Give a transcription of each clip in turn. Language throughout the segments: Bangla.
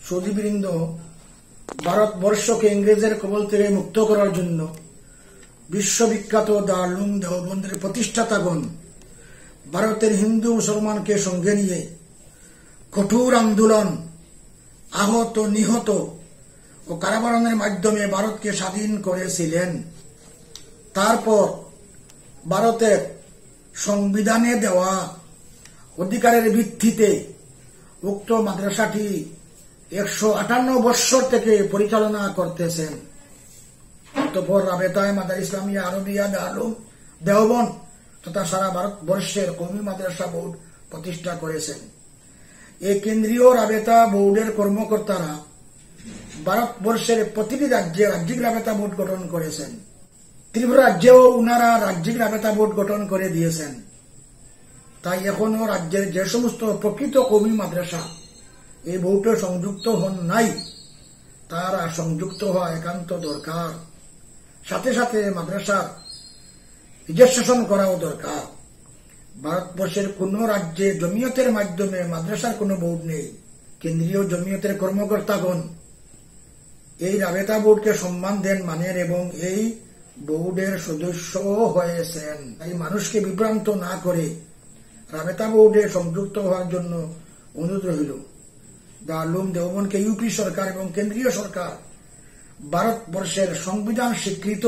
সৌদিবৃন্দ ভারতবর্ষকে ইংরেজের কবল থেকে মুক্ত করার জন্য বিশ্ববিখ্যাত দারুল দেওবন্দের প্রতিষ্ঠাতাগণ ভারতের হিন্দু মুসলমানকে সঙ্গে নিয়ে কঠোর আন্দোলন, আহত নিহত ও কারাবরণের মাধ্যমে ভারতকে স্বাধীন করেছিলেন। তারপর ভারতের সংবিধানে দেওয়া অধিকারের ভিত্তিতে উক্ত মাদ্রাসাটি 158 বৎসর থেকে পরিচালনা করতেছেন। অতঃপর রাবেতায়ে মাদারিস ইসলামিয়া আরবিয়া দারুল দেওবন্দ তথা সারা ভারতবর্ষের কওমি মাদ্রাসা বোর্ড প্রতিষ্ঠা করেছেন। এই কেন্দ্রীয় রাবেতা বোর্ডের কর্মকর্তারা ভারতবর্ষের প্রতিটি রাজ্যে রাজ্যিক রাবেতা বোর্ড গঠন করেছেন। ত্রিপুরা রাজ্যেও উনারা রাজ্যিক রাবেতা বোর্ড গঠন করে দিয়েছেন। তাই এখনো রাজ্যের যে সমস্ত প্রকৃত কওমি মাদ্রাসা এই বোর্ডে সংযুক্ত হন নাই, তারা সংযুক্ত হওয়া একান্ত দরকার। সাথে সাথে মাদ্রাসার রেজিস্ট্রেশন করাও দরকার। ভারতবর্ষের কোন রাজ্যে জমিয়তের মাধ্যমে মাদ্রাসার কোনো বোর্ড নেই। কেন্দ্রীয় জমিয়তের কর্মকর্তাগণ এই রাবেতা বোর্ডকে সম্মান দেন, মানেন এবং এই বোর্ডের সদস্য হয়েছেন। তাই মানুষকে বিভ্রান্ত না করে রাবেতা বোর্ডে সংযুক্ত হওয়ার জন্য অনুরোধ রইল। দারুল দেওবন্দকে ইউপি সরকার এবং কেন্দ্রীয় সরকার ভারতবর্ষের সংবিধান স্বীকৃত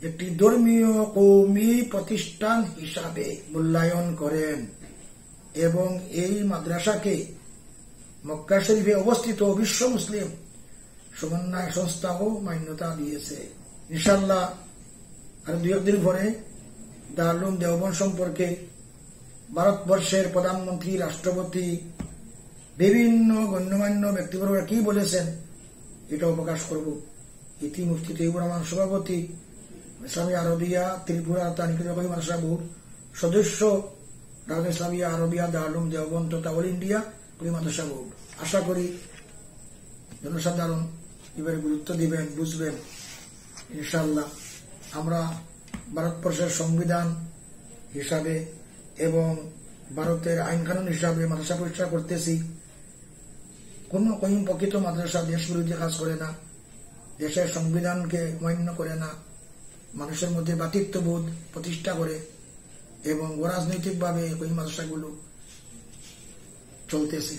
একটি ধর্মীয় কওমি প্রতিষ্ঠান হিসাবে মূল্যায়ন করেন এবং এই মাদ্রাসাকে মক্কা শরীফে অবস্থিত বিশ্ব মুসলিম সমন্বয় সংস্থাও মান্যতা দিয়েছে। ইনশাআল্লাহ আর 2 দিন পরে দারুল দেওবন্দ সম্পর্কে ভারতবর্ষের প্রধানমন্ত্রী, রাষ্ট্রপতি, বিভিন্ন গণ্যমান্য ব্যক্তিবর্গরা কি বলেছেন এটাও প্রকাশ করব। ইতি মুফতি তৈয়বুর রহমান সভাপতি, ইসলামিয়া আরবিয়া ত্রিপুরা তানিকুল মাদ্রাসা বোর্ড সদস্য, রাজা ইসলামিয়া আরবিয়া দারুল দেওবন্দ তথা অল ইন্ডিয়া কওমি মাদ্রাসা বোর্ড। আশা করি জনসাধারণ এবারে গুরুত্ব দিবেন, বুঝবেন। ইনশাআল্লাহ আমরা ভারতবর্ষের সংবিধান হিসাবে এবং ভারতের আইন কানুন হিসাবে মাদ্রাসা প্রতিষ্ঠা করতেছি। কোন প্রকৃত মাদ্রাসা দেশ বিরোধী কাজ করে না, দেশের সংবিধানকে মান্য করে না, মানুষের মধ্যে ভ্রাতৃত্ববোধ প্রতিষ্ঠা করে এবং অরাজনৈতিকভাবে ওই মাদ্রাসাগুলো চলতেছে।